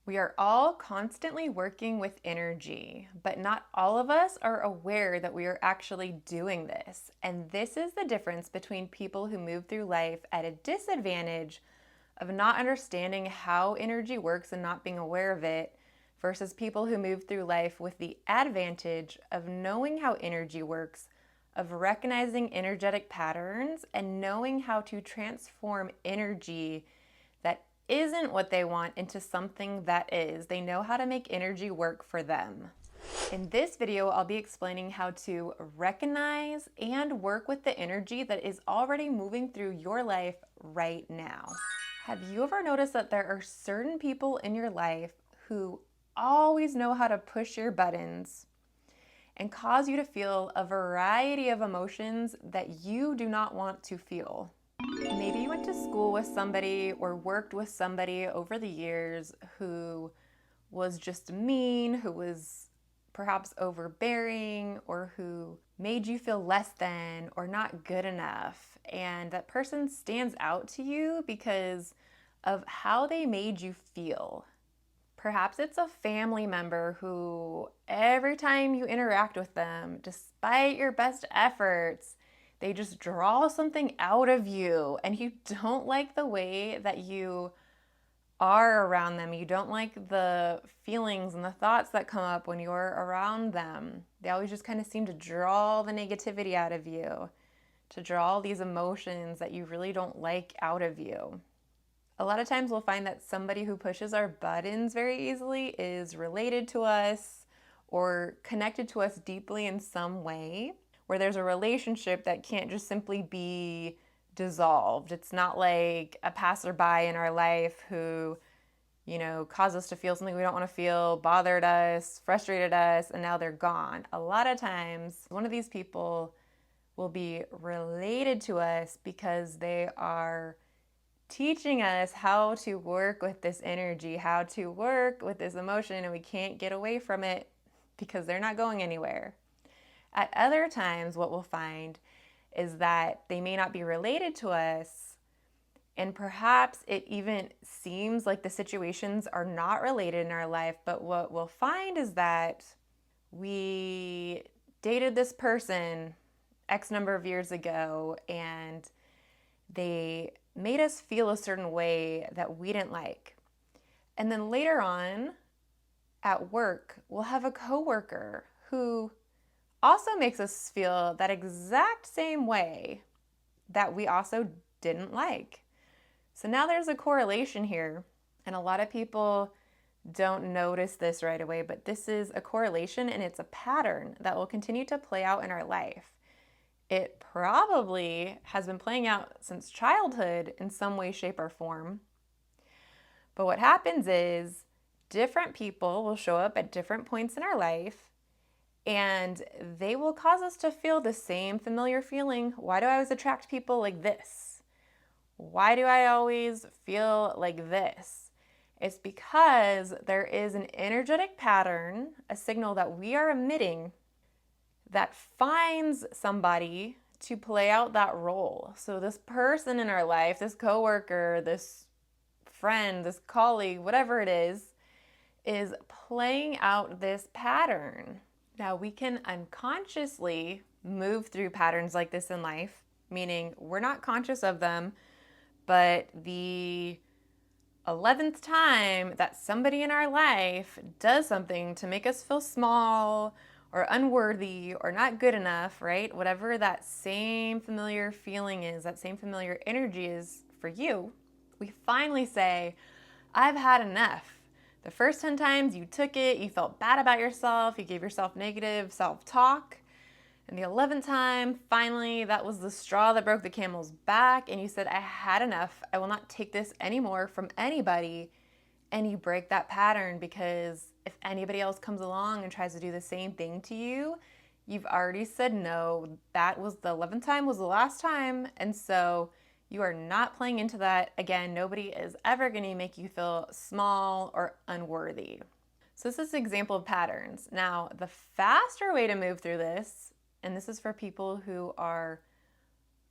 We are all constantly working with energy, but not all of us are aware that we are actually doing this. And this is the difference between people who move through life at a disadvantage of not understanding how energy works and not being aware of it, versus people who move through life with the advantage of knowing how energy works, of recognizing energetic patterns, and knowing how to transform energy that isn't what they want into something that is. They know how to make energy work for them. In this video, I'll be explaining how to recognize and work with the energy that is already moving through your life right now. Have you ever noticed that there are certain people in your life who always know how to push your buttons and cause you to feel a variety of emotions that you do not want to feel? Maybe you went to school with somebody or worked with somebody over the years who was just mean, who was perhaps overbearing, or who made you feel less than or not good enough. And that person stands out to you because of how they made you feel. Perhaps it's a family member who every time you interact with them, despite your best efforts, they just draw something out of you and you don't like the way that you are around them. You don't like the feelings and the thoughts that come up when you're around them. They always just kind of seem to draw the negativity out of you, to draw these emotions that you really don't like out of you. A lot of times we'll find that somebody who pushes our buttons very easily is related to us or connected to us deeply in some way, where there's a relationship that can't just simply be dissolved. It's not like a passerby in our life who, caused us to feel something we don't want to feel, bothered us, frustrated us, and now they're gone. A lot of times, one of these people will be related to us because they are teaching us how to work with this energy, how to work with this emotion, and we can't get away from it because they're not going anywhere. At other times, what we'll find is that they may not be related to us, and perhaps it even seems like the situations are not related in our life, but what we'll find is that we dated this person X number of years ago, and they made us feel a certain way that we didn't like. And then later on at work, we'll have a coworker who also makes us feel that exact same way that we also didn't like. So now there's a correlation here, and a lot of people don't notice this right away, but this is a correlation and it's a pattern that will continue to play out in our life. It probably has been playing out since childhood in some way, shape, or form. But what happens is different people will show up at different points in our life, and they will cause us to feel the same familiar feeling. Why do I always attract people like this? Why do I always feel like this? It's because there is an energetic pattern, a signal that we are emitting that finds somebody to play out that role. So this person in our life, this coworker, this friend, this colleague, whatever it is playing out this pattern. Now we can unconsciously move through patterns like this in life, meaning we're not conscious of them, but the 11th time that somebody in our life does something to make us feel small or unworthy or not good enough, right? Whatever that same familiar feeling is, that same familiar energy is for you, we finally say, I've had enough. The first 10 times you took it, you felt bad about yourself, you gave yourself negative self-talk. And the 11th time, finally, that was the straw that broke the camel's back, and you said, I had enough. I will not take this anymore from anybody. And you break that pattern because if anybody else comes along and tries to do the same thing to you, you've already said no. That was the 11th time, was the last time. And so you are not playing into that. Again, nobody is ever going to make you feel small or unworthy. So this is an example of patterns. Now, the faster way to move through this, and this is for people who are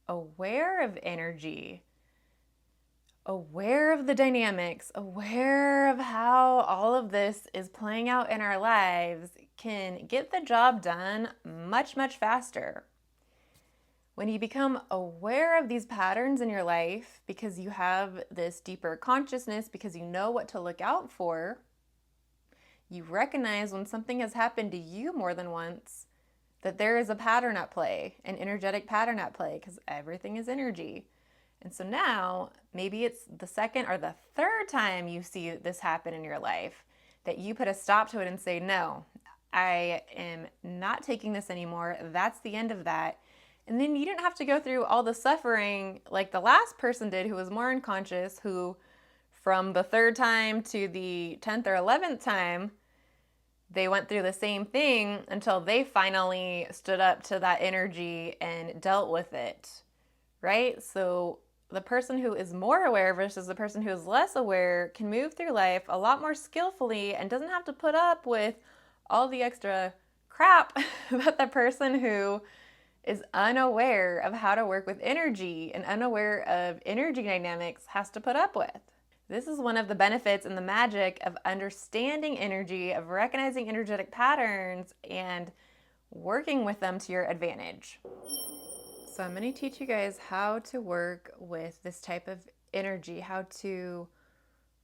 aware of energy, aware of the dynamics, aware of how all of this is playing out in our lives, can get the job done much, much faster. When you become aware of these patterns in your life because you have this deeper consciousness, because you know what to look out for, you recognize when something has happened to you more than once that there is a pattern at play, an energetic pattern at play, because everything is energy. And so now, maybe it's the second or the third time you see this happen in your life that you put a stop to it and say, no, I am not taking this anymore. That's the end of that. And then you didn't have to go through all the suffering like the last person did who was more unconscious, who from the third time to the 10th or 11th time, they went through the same thing until they finally stood up to that energy and dealt with it, right? So the person who is more aware versus the person who is less aware can move through life a lot more skillfully and doesn't have to put up with all the extra crap that the person who is unaware of how to work with energy and unaware of energy dynamics has to put up with. This is one of the benefits and the magic of understanding energy, of recognizing energetic patterns and working with them to your advantage. So I'm going to teach you guys how to work with this type of energy, how to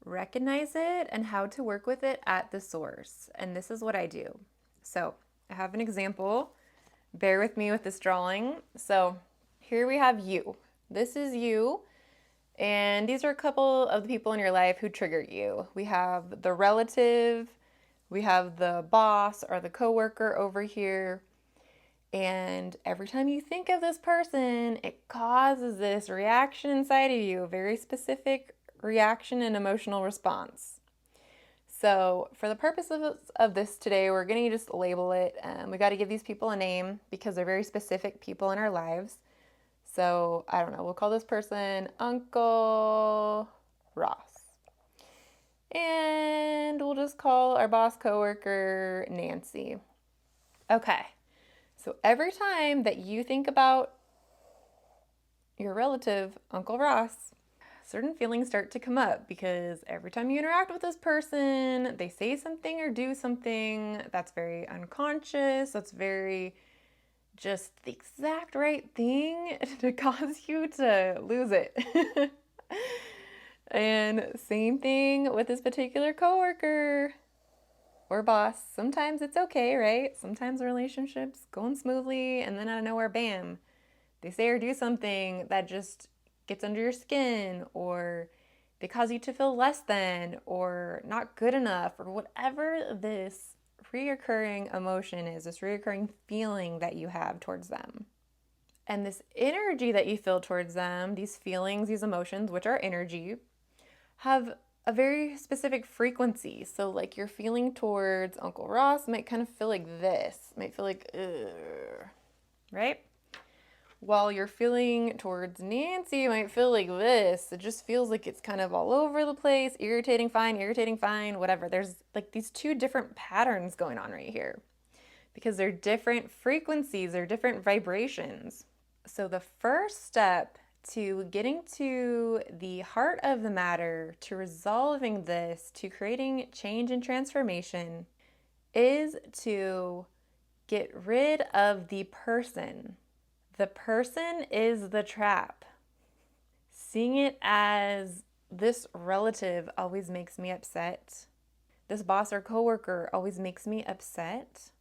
recognize it and how to work with it at the source. And this is what I do. So I have an example. Bear with me with this drawing. So here we have you. This is you. And these are a couple of the people in your life who trigger you. We have the relative, we have the boss or the coworker over here. And every time you think of this person, it causes this reaction inside of you, a very specific reaction and emotional response. So for the purpose of this today, we're going to just label it. We got to give these people a name because they're very specific people in our lives. So I don't know, we'll call this person Uncle Ross. And we'll just call our boss coworker Nancy. Okay, so every time that you think about your relative, Uncle Ross, certain feelings start to come up because every time you interact with this person, they say something or do something that's very unconscious, that's very just the exact right thing to cause you to lose it. And same thing with this particular coworker or boss. Sometimes it's okay, right? Sometimes the relationship's going smoothly and then out of nowhere, bam, they say or do something that just gets under your skin, or they cause you to feel less than or not good enough, or whatever this reoccurring emotion is, this reoccurring feeling that you have towards them. And this energy that you feel towards them, these feelings, these emotions, which are energy, have a very specific frequency. So like your feeling towards Uncle Ross might kind of feel like this, might feel like, ugh, right? While you're feeling towards Nancy, you might feel like this. It just feels like it's kind of all over the place, irritating, fine, whatever. There's like these two different patterns going on right here because they're different frequencies, they're different vibrations. So the first step to getting to the heart of the matter, to resolving this, to creating change and transformation is to get rid of the person. The person is the trap. Seeing it as this relative always makes me upset. This boss or coworker always makes me upset.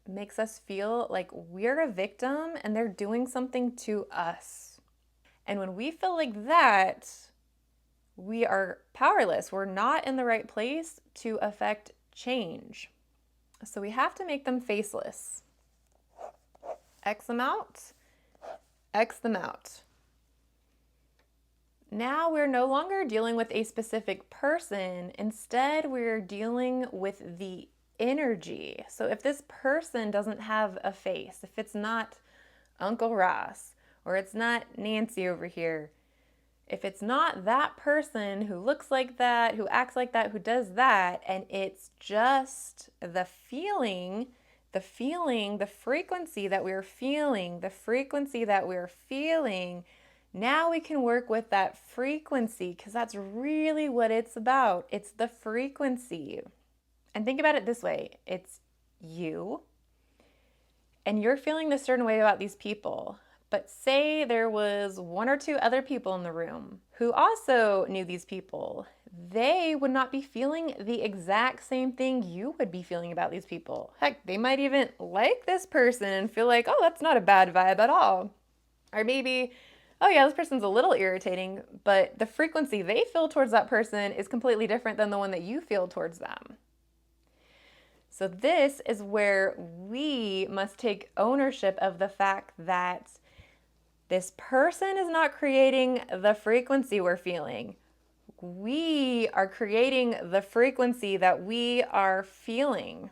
Makes us feel like we're a victim and they're doing something to us. And when we feel like that, we are powerless. We're not in the right place to affect change. So we have to make them faceless. X them out, X them out. Now we're no longer dealing with a specific person. Instead, we're dealing with the energy. So if this person doesn't have a face, if it's not Uncle Ross, or it's not Nancy over here, if it's not that person who looks like that, who acts like that, who does that, and it's just the feeling, the frequency that we're feeling, Now we can work with that frequency because that's really what it's about. It's the frequency. And think about it this way, it's you, and you're feeling a certain way about these people. But say there was one or two other people in the room who also knew these people. They would not be feeling the exact same thing you would be feeling about these people. Heck, they might even like this person and feel like, oh, that's not a bad vibe at all. Or maybe, oh yeah, this person's a little irritating, but the frequency they feel towards that person is completely different than the one that you feel towards them. So this is where we must take ownership of the fact that this person is not creating the frequency we're feeling. We are creating the frequency that we are feeling.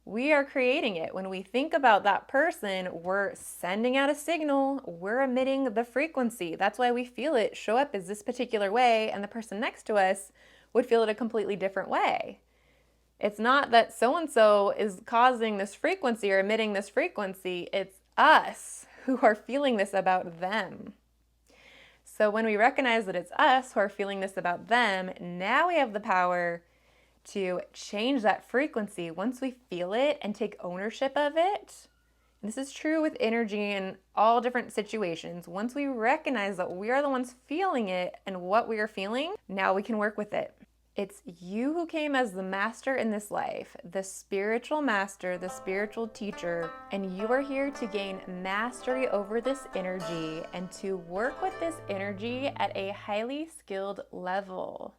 We are creating it. When we think about that person, we're sending out a signal, we're emitting the frequency. That's why we feel it show up as this particular way, and the person next to us would feel it a completely different way. It's not that so-and-so is causing this frequency or emitting this frequency. It's us who are feeling this about them. So when we recognize that it's us who are feeling this about them, now we have the power to change that frequency once we feel it and take ownership of it. This is true with energy in all different situations. Once we recognize that we are the ones feeling it and what we are feeling, now we can work with it. It's you who came as the master in this life, the spiritual master, the spiritual teacher, and you are here to gain mastery over this energy and to work with this energy at a highly skilled level.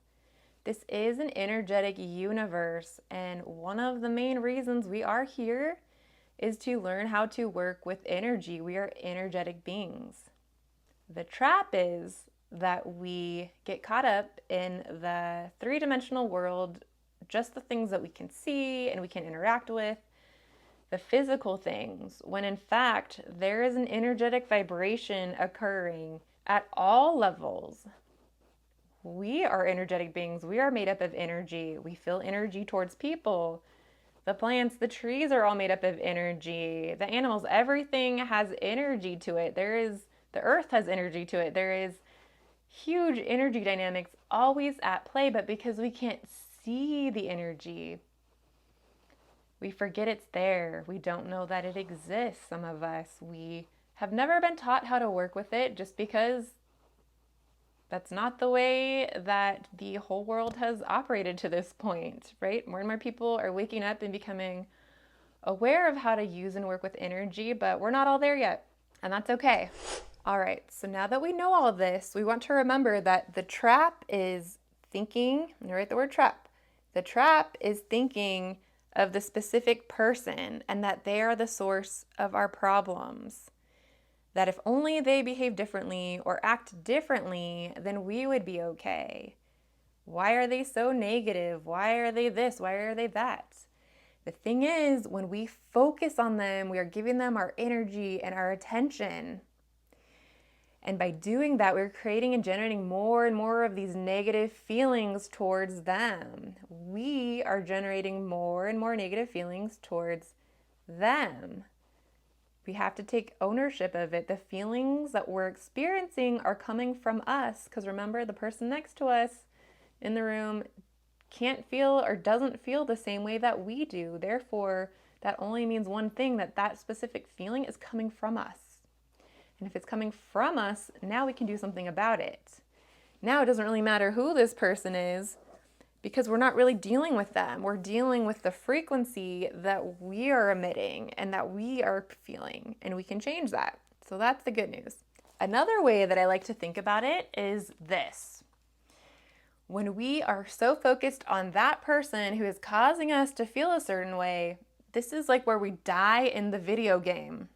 This is an energetic universe, and one of the main reasons we are here is to learn how to work with energy. We are energetic beings. The trap is that we get caught up in the three-dimensional world, just the things that we can see and we can interact with, the physical things, when in fact there is an energetic vibration occurring at all levels. We are energetic beings. We are made up of energy. We feel energy towards people. The plants, the trees are all made up of energy. The animals, everything has energy to it. The earth has energy to it. There is huge energy dynamics always at play, but because we can't see the energy, we forget it's there. We don't know that it exists, some of us. We have never been taught how to work with it just because that's not the way that the whole world has operated to this point, right? More and more people are waking up and becoming aware of how to use and work with energy, but we're not all there yet, and that's okay. All right, so now that we know all of this, we want to remember that the trap is thinking, and write the word trap. The trap is thinking of the specific person and that they are the source of our problems. That if only they behave differently or act differently, then we would be okay. Why are they so negative? Why are they this? Why are they that? The thing is, when we focus on them, we are giving them our energy and our attention. And by doing that, we're creating and generating more and more of these negative feelings towards them. We are generating more and more negative feelings towards them. We have to take ownership of it. The feelings that we're experiencing are coming from us. Because remember, the person next to us in the room can't feel or doesn't feel the same way that we do. Therefore, that only means one thing, that that specific feeling is coming from us. And if it's coming from us, now we can do something about it. Now it doesn't really matter who this person is because we're not really dealing with them. We're dealing with the frequency that we are emitting and that we are feeling, and we can change that. So that's the good news. Another way that I like to think about it is this. When we are so focused on that person who is causing us to feel a certain way, this is like where we die in the video game.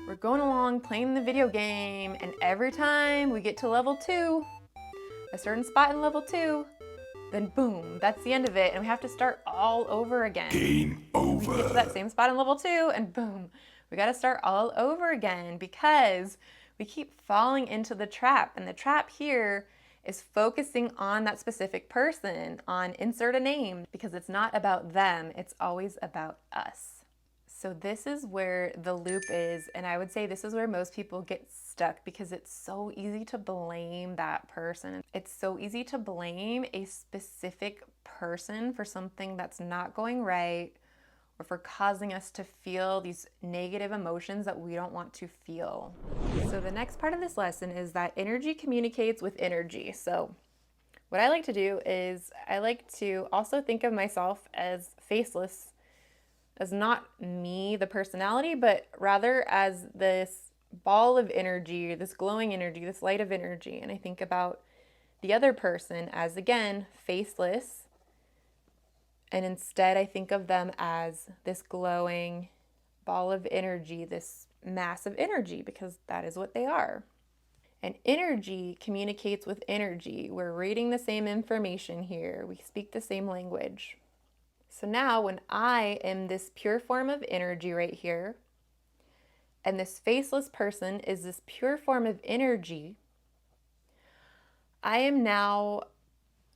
We're going along playing the video game, and every time we get to level 2, a certain spot in level 2, then boom, that's the end of it, and we have to start all over again. Game over. We get to that same spot in level 2, and boom, we got to start all over again because we keep falling into the trap. And the trap here is focusing on that specific person, on insert a name, because it's not about them, it's always about us. So this is where the loop is, and I would say this is where most people get stuck because it's so easy to blame that person. It's so easy to blame a specific person for something that's not going right or for causing us to feel these negative emotions that we don't want to feel. So the next part of this lesson is that energy communicates with energy. So what I like to do is I like to also think of myself as faceless, as not me, the personality, but rather as this ball of energy, this glowing energy, this light of energy. And I think about the other person as, again, faceless. And instead, I think of them as this glowing ball of energy, this mass of energy, because that is what they are. And energy communicates with energy. We're reading the same information here. We speak the same language. So now when I am this pure form of energy right here, and this faceless person is this pure form of energy, I am now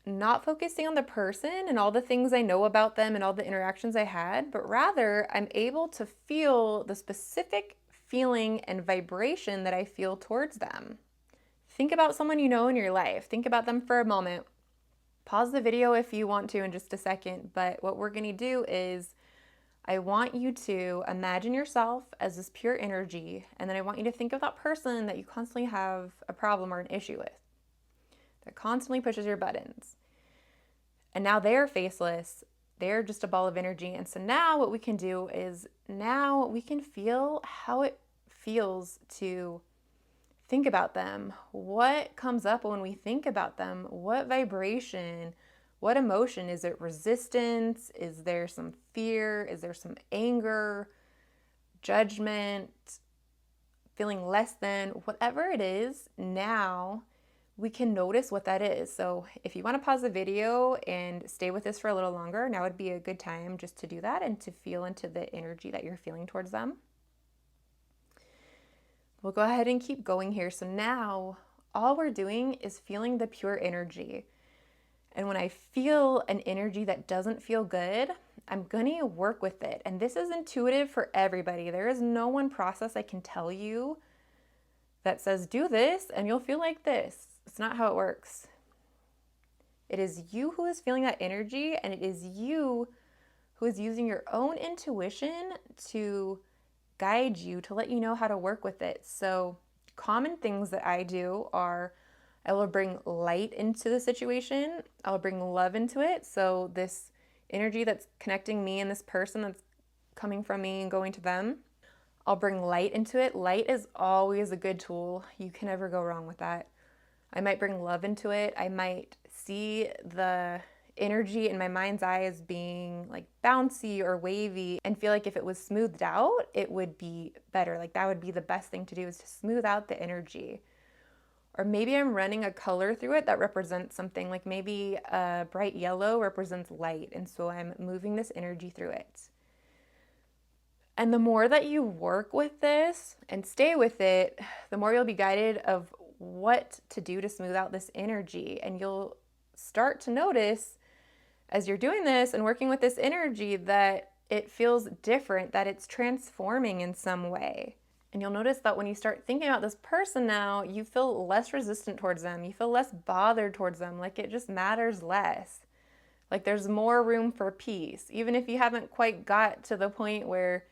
not focusing on the person and all the things I know about them and all the interactions I had, but rather I'm able to feel the specific feeling and vibration that I feel towards them. Think about someone you know in your life. Think about them for a moment. Pause the video if you want to in just a second, but what we're going to do is I want you to imagine yourself as this pure energy, and then I want you to think of that person that you constantly have a problem or an issue with, that constantly pushes your buttons. And now they're faceless, they're just a ball of energy. And so now what we can do is now we can feel how it feels to think about them. What comes up when we think about them? What vibration? What emotion? Is it resistance? Is there some fear? Is there some anger, judgment, feeling less than? Whatever it is, now we can notice what that is. So if you want to pause the video and stay with this for a little longer, now would be a good time just to do that and to feel into the energy that you're feeling towards them. We'll go ahead and keep going here. So now all we're doing is feeling the pure energy. And when I feel an energy that doesn't feel good, I'm going to work with it. And this is intuitive for everybody. There is no one process I can tell you that says do this and you'll feel like this. It's not how it works. It is you who is feeling that energy, and it is you who is using your own intuition to guide you, to let you know how to work with it. So common things that I do are I will bring light into the situation. I'll bring love into it. So this energy that's connecting me and this person that's coming from me and going to them, I'll bring light into it. Light is always a good tool. You can never go wrong with that. I might bring love into it. I might see the energy in my mind's eye as being like bouncy or wavy and feel like if it was smoothed out, it would be better. Like that would be the best thing to do, is to smooth out the energy. Or maybe I'm running a color through it that represents something, like maybe a bright yellow represents light, and so I'm moving this energy through it. And the more that you work with this and stay with it, the more you'll be guided of what to do to smooth out this energy. And you'll start to notice as you're doing this and working with this energy that it feels different, that it's transforming in some way. And you'll notice that when you start thinking about this person now, you feel less resistant towards them. You feel less bothered towards them. Like it just matters less. Like there's more room for peace. Even if you haven't quite got to the point where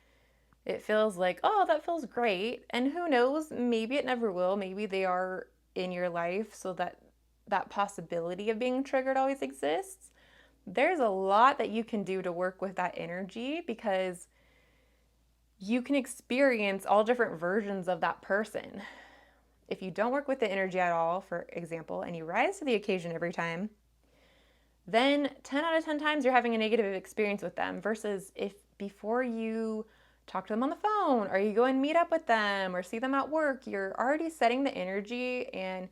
it feels like, oh, that feels great. And who knows, maybe it never will. Maybe they are in your life so that that possibility of being triggered always exists. There's a lot that you can do to work with that energy, because you can experience all different versions of that person. If you don't work with the energy at all, for example, and you rise to the occasion every time, then 10 out of 10 times you're having a negative experience with them, versus if before you talk to them on the phone, or you go and meet up with them or see them at work, you're already setting the energy and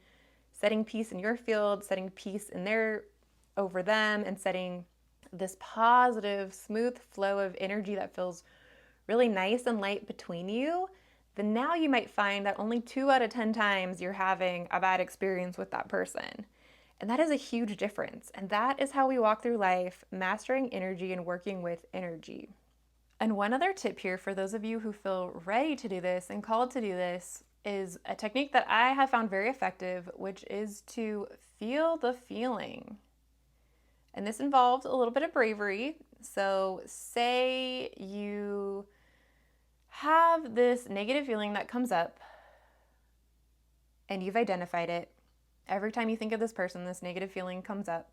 setting peace in your field, setting peace in their over them, and setting this positive, smooth flow of energy that feels really nice and light between you. Then now you might find that only 2 out of 10 times you're having a bad experience with that person. And that is a huge difference. And that is how we walk through life, mastering energy and working with energy. And one other tip here for those of you who feel ready to do this and called to do this is a technique that I have found very effective, which is to feel the feeling. And this involves a little bit of bravery. So, say you have this negative feeling that comes up and you've identified it. Every time you think of this person, this negative feeling comes up.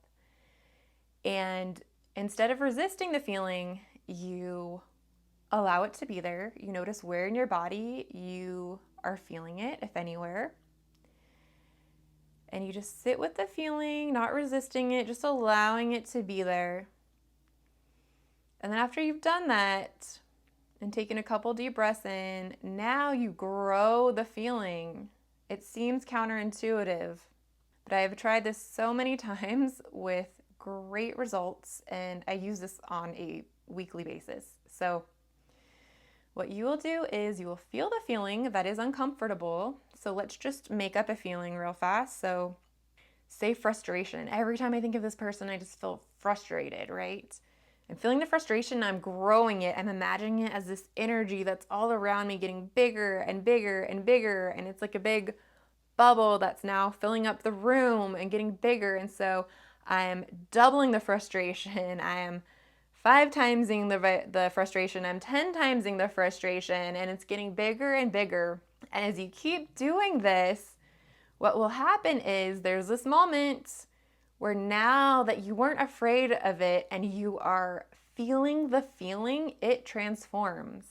And instead of resisting the feeling, you allow it to be there. You notice where in your body you are feeling it, if anywhere. And you just sit with the feeling, not resisting it, just allowing it to be there. And then after you've done that and taken a couple deep breaths in, now you grow the feeling. It seems counterintuitive, but I have tried this so many times with great results, and I use this on a weekly basis. So what you will do is you will feel the feeling that is uncomfortable. So let's just make up a feeling real fast. So say frustration. Every time I think of this person, I just feel frustrated, right? I'm feeling the frustration, I'm growing it, I'm imagining it as this energy that's all around me getting bigger and bigger and bigger, and it's like a big bubble that's now filling up the room and getting bigger. And so I'm doubling the frustration, I am 5 timesing the frustration, I'm 10 timesing the frustration, and it's getting bigger and bigger. And as you keep doing this, what will happen is there's this moment where now that you weren't afraid of it and you are feeling the feeling, it transforms.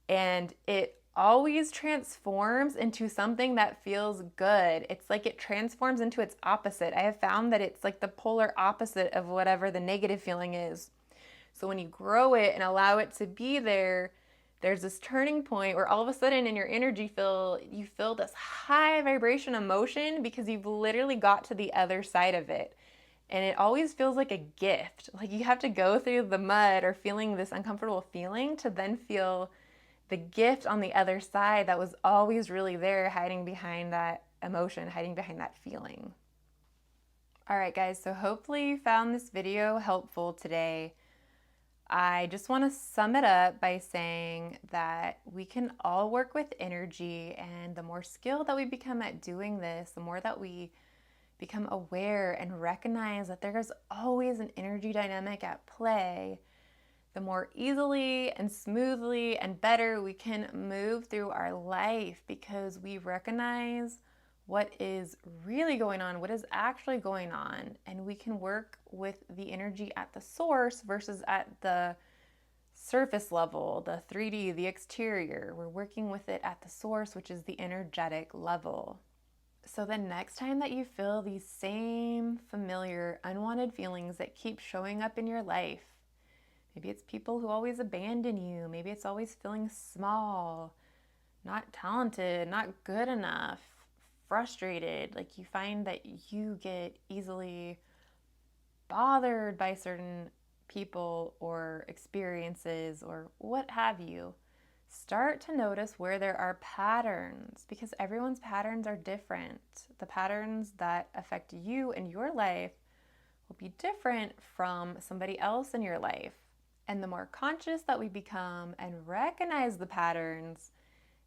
And it always transforms into something that feels good. It's like it transforms into its opposite. I have found that it's like the polar opposite of whatever the negative feeling is. So when you grow it and allow it to be there, there's this turning point where all of a sudden in your energy field, you feel this high vibration emotion because you've literally got to the other side of it. And it always feels like a gift. Like you have to go through the mud or feeling this uncomfortable feeling to then feel the gift on the other side that was always really there, hiding behind that emotion, hiding behind that feeling. All right, guys, so hopefully you found this video helpful today. I just want to sum it up by saying that we can all work with energy, and the more skilled that we become at doing this, the more that we become aware and recognize that there's always an energy dynamic at play, the more easily and smoothly and better we can move through our life, because we recognize what is really going on, what is actually going on, and we can work with the energy at the source versus at the surface level, the 3D, the exterior. We're working with it at the source, which is the energetic level. So the next time that you feel these same familiar, unwanted feelings that keep showing up in your life, maybe it's people who always abandon you, maybe it's always feeling small, not talented, not good enough, frustrated, like you find that you get easily bothered by certain people or experiences or what have you, start to notice where there are patterns, because everyone's patterns are different. The patterns that affect you in your life will be different from somebody else in your life. And the more conscious that we become and recognize the patterns,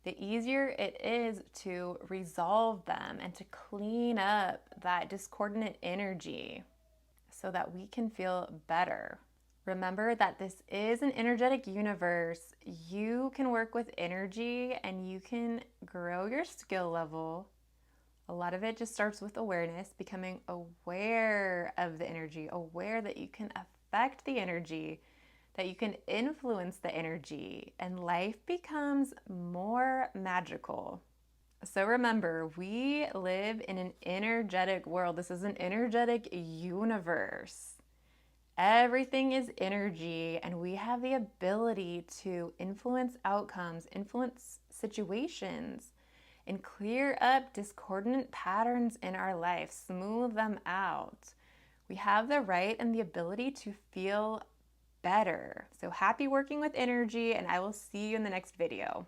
the easier it is to resolve them and to clean up that discordant energy so that we can feel better. Remember that this is an energetic universe. You can work with energy and you can grow your skill level. A lot of it just starts with awareness, becoming aware of the energy, aware that you can affect the energy, that you can influence the energy, and life becomes more magical. So remember, we live in an energetic world. This is an energetic universe. Everything is energy, and we have the ability to influence outcomes, influence situations, and clear up discordant patterns in our life, smooth them out. We have the right and the ability to feel better. So happy working with energy, and I will see you in the next video.